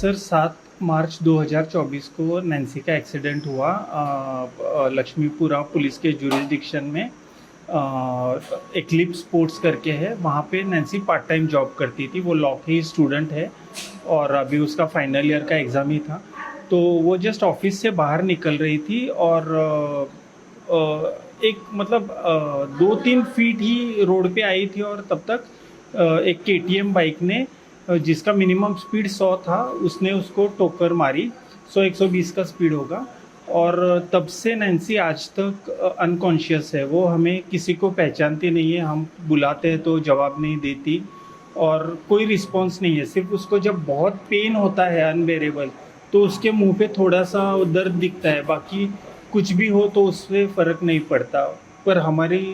Sir 7 मार्च 2024 को Nancy का accident हुआ लक्ष्मीपुरा पुलिस के जुरिसडिक्शन में। एक्लिप्स स्पोर्ट्स करके है, वहाँ पे नैन्सी पार्ट टाइम जॉब करती थी। वो लॉ की स्टूडेंट है और अभी उसका फाइनल ईयर का एग्ज़ाम ही था। तो वो जस्ट ऑफिस से बाहर निकल रही थी और एक मतलब 2-3 फीट ही रोड पे आई थी और तब तक एक केटीएम बाइक ने जिसका मिनिमम स्पीड 100 था, उसने उसको टक्कर मारी। 100-120 का स्पीड होगा। और तब से नैन्सी आज तक अनकॉन्शियस है। वो हमें किसी को पहचानती नहीं है, हम बुलाते हैं तो जवाब नहीं देती और कोई रिस्पॉन्स नहीं है। सिर्फ उसको जब बहुत पेन होता है अनबेरेबल, तो उसके मुंह पे थोड़ा सा दर्द दिखता है, बाकी कुछ भी हो तो उससे फ़र्क नहीं पड़ता। पर हमारी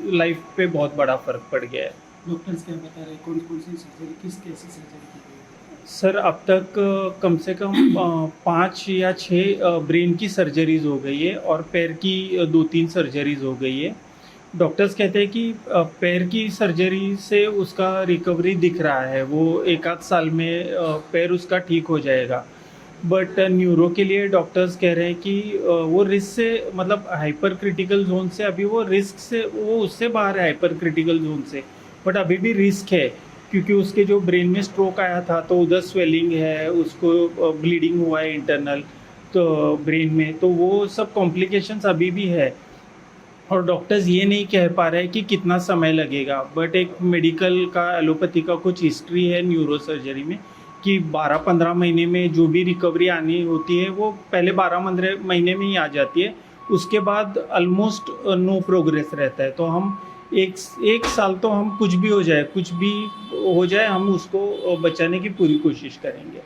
लाइफ पे बहुत बड़ा फ़र्क पड़ गया है। डॉक्टर्स क्या बता रहे हैं, कौन कौन सी सर्जरी, किस कैसी सर्जरी की गई है? सर अब तक कम से कम 5 या 6 ब्रेन की सर्जरीज हो गई है और पैर की 2-3 सर्जरीज हो गई है। डॉक्टर्स कहते हैं कि पैर की सर्जरी से उसका रिकवरी दिख रहा है, वो 1 आध साल में पैर उसका ठीक हो जाएगा। बट न्यूरो के लिए डॉक्टर्स कह रहे हैं कि वो रिस्क से, मतलब हाइपर क्रिटिकल जोन से, अभी वो रिस्क से, वो उससे बाहर है हाइपर क्रिटिकल जोन से, बट अभी भी रिस्क है क्योंकि उसके जो ब्रेन में स्ट्रोक आया था तो उधर स्वेलिंग है, उसको ब्लीडिंग हुआ है इंटरनल तो ब्रेन में, तो वो सब कॉम्प्लिकेशंस अभी भी है। और डॉक्टर्स ये नहीं कह पा रहे कि कितना समय लगेगा, बट एक मेडिकल का, एलोपैथी का कुछ हिस्ट्री है न्यूरो सर्जरी में कि 12-15 महीने में जो भी रिकवरी आनी होती है वो पहले 12 महीने में ही आ जाती है। उसके बाद ऑलमोस्ट नो प्रोग्रेस रहता है। तो हम एक साल तो हम कुछ भी हो जाए, कुछ भी हो जाए, हम उसको बचाने की पूरी कोशिश करेंगे।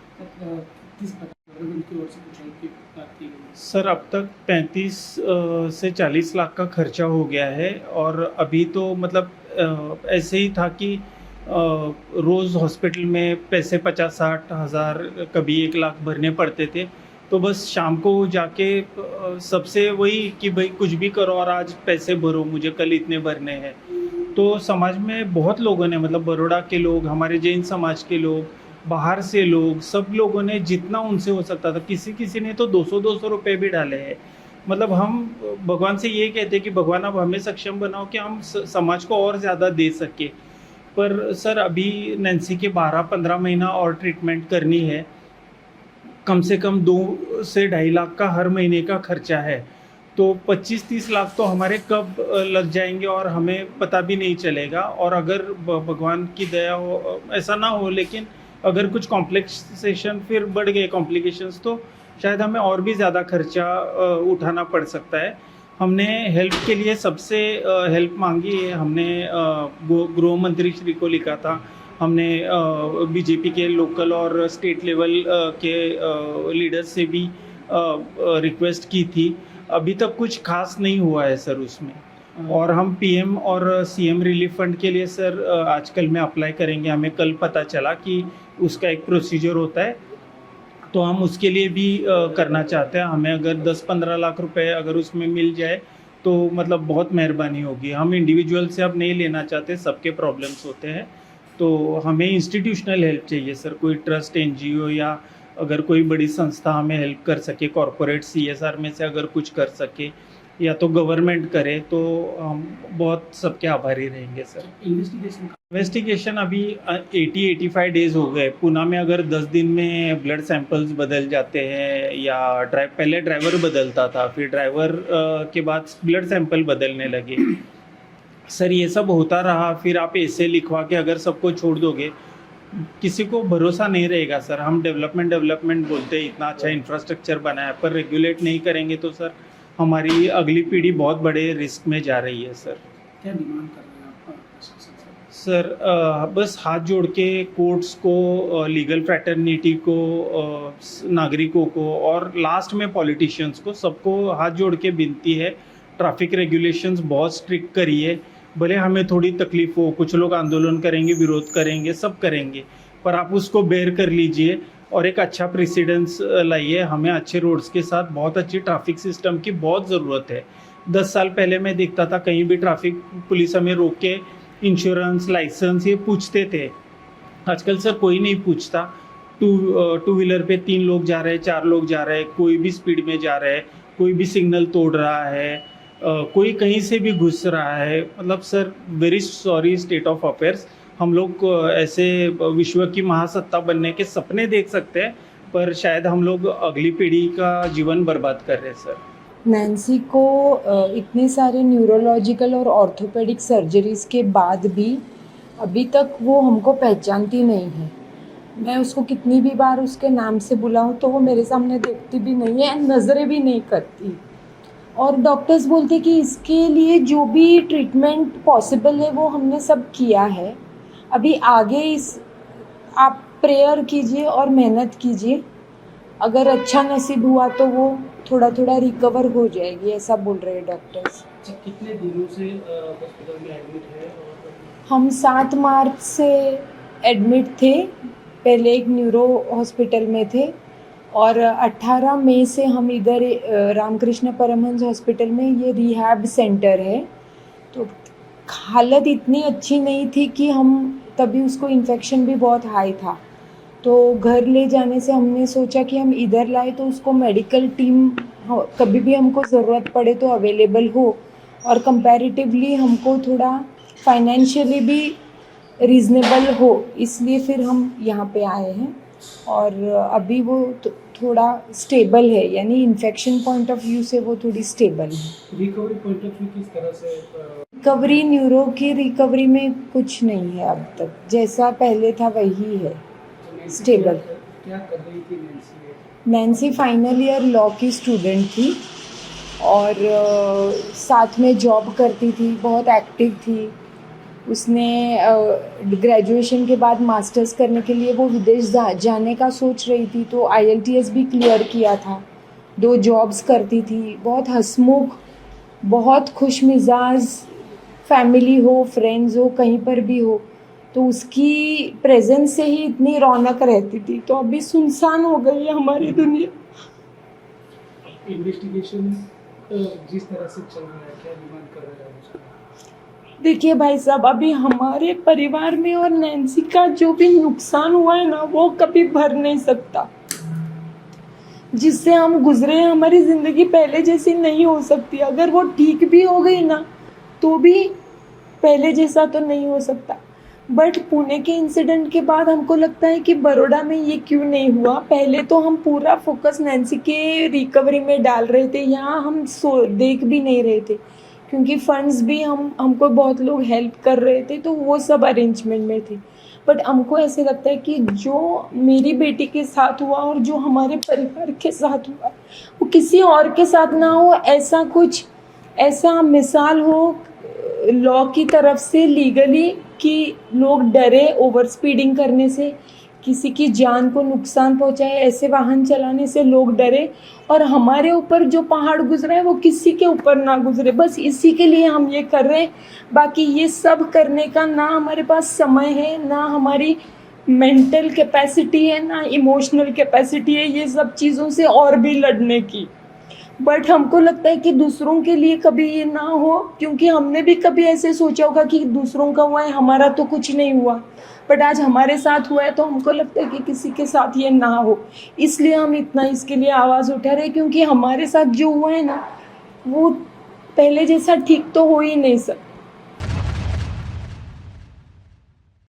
किस प्रकार उनकी ओर से कुछ हेल्प की बात की गई? सर अब तक 35 से 40 लाख का खर्चा हो गया है और अभी तो मतलब ऐसे ही था कि रोज़ हॉस्पिटल में पैसे 50-60 हज़ार, कभी 1 लाख भरने पड़ते थे। तो बस शाम को जाके सबसे वही कि भाई कुछ भी करो और आज पैसे भरो, मुझे कल इतने भरने हैं। तो समाज में बहुत लोगों ने, मतलब बड़ौदा के लोग, हमारे जैन समाज के लोग, बाहर से लोग, सब लोगों ने जितना उनसे हो सकता था, किसी किसी ने तो 200-200 रुपये भी डाले हैं। मतलब हम भगवान से ये कहते हैं कि भगवान अब हमें सक्षम बनाओ कि हम समाज को और ज़्यादा दे सके। पर सर अभी नैन्सी के 12-15 महीना और ट्रीटमेंट करनी है। कम से कम 2 से 2.5 लाख का हर महीने का खर्चा है। तो 25-30 लाख तो हमारे कब लग जाएंगे और हमें पता भी नहीं चलेगा। और अगर भगवान की दया हो, ऐसा ना हो, लेकिन अगर कुछ कॉम्प्लिकेशन फिर बढ़ गए कॉम्प्लिकेशंस, तो शायद हमें और भी ज़्यादा खर्चा उठाना पड़ सकता है। हमने हेल्प के लिए सबसे हेल्प मांगी है। हमने गृह मंत्री श्री को लिखा था, हमने बीजेपी के लोकल और स्टेट लेवल के लीडर्स से भी रिक्वेस्ट की थी। अभी तक कुछ खास नहीं हुआ है सर उसमें। और हम पीएम और सीएम रिलीफ फंड के लिए सर आजकल में अप्लाई करेंगे। हमें कल पता चला कि उसका एक प्रोसीजर होता है, तो हम उसके लिए भी करना चाहते हैं। हमें अगर 10-15 लाख रुपए अगर उसमें मिल जाए तो मतलब बहुत मेहरबानी होगी। हम इंडिविजुअल से अब नहीं लेना चाहते, सबके प्रॉब्लम्स होते हैं। तो हमें इंस्टीट्यूशनल हेल्प चाहिए सर, कोई ट्रस्ट, एनजीओ, या अगर कोई बड़ी संस्था हमें हेल्प कर सके, कॉरपोरेट सीएसआर में से अगर कुछ कर सके, या तो गवर्नमेंट करे, तो हम बहुत सबके आभारी रहेंगे सर। इन्वेस्टिगेशन अभी 80-85 डेज हो गए। पुणे में अगर 10 दिन में ब्लड सैंपल्स बदल जाते हैं, या पहले ड्राइवर बदलता था, फिर ड्राइवर के बाद ब्लड सैंपल बदलने लगे सर, ये सब होता रहा। फिर आप ऐसे लिखवा के अगर सबको छोड़ दोगे, किसी को भरोसा नहीं रहेगा सर। हम डेवलपमेंट बोलते हैं, इतना अच्छा इंफ्रास्ट्रक्चर बनाया, पर रेगुलेट नहीं करेंगे तो सर हमारी अगली पीढ़ी बहुत बड़े रिस्क में जा रही है सर। क्या डिमांड कर रहे हैं आप प्रशासन से? सर बस हाथ जोड़ के कोर्ट्स को, लीगल फ्रैटर्निटी को, नागरिकों को, और लास्ट में पॉलिटिशियंस को, सबको हाथ जोड़ के विनती है, ट्रैफिक रेगुलेशंस बहुत स्ट्रिक्ट करिए। भले हमें थोड़ी तकलीफ हो, कुछ लोग आंदोलन करेंगे, विरोध करेंगे, सब करेंगे, पर आप उसको बेयर कर लीजिए और एक अच्छा प्रेसिडेंस लाइए। हमें अच्छे रोड्स के साथ बहुत अच्छी ट्रैफिक सिस्टम की बहुत ज़रूरत है। 10 साल पहले मैं देखता था कहीं भी ट्रैफिक पुलिस हमें रोक के इंश्योरेंस, लाइसेंस ये पूछते थे। आजकल सर कोई नहीं पूछता। टू व्हीलर पे 3 लोग जा रहे हैं, 4 लोग जा रहे हैं, कोई भी स्पीड में जा रहा है, कोई भी सिग्नल तोड़ रहा है, कोई कहीं से भी घुस रहा है। मतलब sir very sorry state of affairs. हम लोग ऐसे विश्व की महासत्ता बनने के सपने देख सकते हैं, पर शायद हम लोग अगली पीढ़ी का जीवन बर्बाद कर रहे हैं सर। नैन्सी को इतने सारे न्यूरोलॉजिकल और ऑर्थोपेडिक सर्जरीज के बाद भी अभी तक वो हमको पहचानती नहीं है। मैं उसको कितनी भी बार उसके नाम से बुलाऊं तो वो मेरे सामने देखती भी नहीं है, नज़रें भी नहीं करती। और डॉक्टर्स बोलते कि इसके लिए जो भी ट्रीटमेंट पॉसिबल है वो हमने सब किया है। अभी आगे आप प्रेयर कीजिए और मेहनत कीजिए, अगर अच्छा नसीब हुआ तो वो थोड़ा थोड़ा रिकवर हो जाएगी, ऐसा बोल रहे हैं डॉक्टर्स। अच्छा, कितने दिनों से हॉस्पिटल में एडमिट है? और हम 7 मार्च से एडमिट थे, पहले एक न्यूरो हॉस्पिटल में थे, और 18 मई से हम इधर रामकृष्ण परमहंस हॉस्पिटल में, ये रिहैब सेंटर है। तो हालत इतनी अच्छी नहीं थी कि हम तभी, उसको इन्फेक्शन भी बहुत हाई था, तो घर ले जाने से हमने सोचा कि हम इधर लाए तो उसको मेडिकल टीम कभी भी हमको ज़रूरत पड़े तो अवेलेबल हो, और कंपैरेटिवली हमको थोड़ा फाइनेंशियली भी रीज़नेबल हो, इसलिए फिर हम यहाँ पे आए हैं। और अभी वो थोड़ा स्टेबल है, यानी इन्फेक्शन पॉइंट ऑफ व्यू से वो थोड़ी स्टेबल है। रिकवरी पॉइंट ऑफ व्यू किस तरह से? रिकवरी, न्यूरो की रिकवरी में कुछ नहीं है अब तक, जैसा पहले था वही है, स्टेबल। क्या कर रही थी Nancy? Nancy final year law की स्टूडेंट थी और साथ में जॉब करती थी, बहुत एक्टिव थी। उसने ग्रेजुएशन के बाद मास्टर्स करने के लिए वो विदेश जाने का सोच रही थी, तो IELTS भी क्लियर किया था, 2 जॉब्स करती थी, बहुत हंसमुख, बहुत खुश मिजाज, फैमिली हो, फ्रेंड्स हो, कहीं पर भी हो तो उसकी प्रेजेंस से ही इतनी रौनक रहती थी। तो अभी सुनसान हो गई है हमारी दुनिया। इन्वेस्टिगेशन जिस तरह से चल रहा है, क्या डिमांड कर रहे हैं उसका? देखिए भाई साहब, अभी हमारे परिवार में और नैन्सी का जो भी नुकसान हुआ है ना, वो कभी भर नहीं सकता। जिससे हम गुजरे हैं, हमारी ज़िंदगी पहले जैसी नहीं हो सकती। अगर वो ठीक भी हो गई ना तो भी पहले जैसा तो नहीं हो सकता। बट पुणे के इंसिडेंट के बाद हमको लगता है कि बड़ौदा में ये क्यों नहीं हुआ। पहले तो हम पूरा फोकस नैन्सी के रिकवरी में डाल रहे थे, यहाँ हम देख भी नहीं रहे थे, क्योंकि फंड्स भी हमको बहुत लोग हेल्प कर रहे थे, तो वो सब अरेंजमेंट में थे। बट हमको ऐसे लगता है कि जो मेरी बेटी के साथ हुआ और जो हमारे परिवार के साथ हुआ वो किसी और के साथ ना हो, ऐसा कुछ ऐसा मिसाल हो लॉ की तरफ से लीगली कि लोग डरे ओवर स्पीडिंग करने से, किसी की जान को नुकसान पहुंचाए, ऐसे वाहन चलाने से लोग डरे, और हमारे ऊपर जो पहाड़ गुजरा है वो किसी के ऊपर ना गुजरे। बस इसी के लिए हम ये कर रहे हैं। बाकी ये सब करने का ना हमारे पास समय है, ना हमारी मेंटल कैपेसिटी है, ना इमोशनल कैपेसिटी है ये सब चीज़ों से और भी लड़ने की। बट हमको लगता है कि दूसरों के लिए कभी ये ना हो, क्योंकि हमने भी कभी ऐसे सोचा होगा कि दूसरों का हुआ है, हमारा तो कुछ नहीं हुआ, बट आज हमारे साथ हुआ है तो हमको लगता है कि किसी के साथ ये ना हो। इसलिए हम इतना इसके लिए आवाज़ उठा रहे हैं, क्योंकि हमारे साथ जो हुआ है ना वो पहले जैसा ठीक तो हो ही नहीं सकता।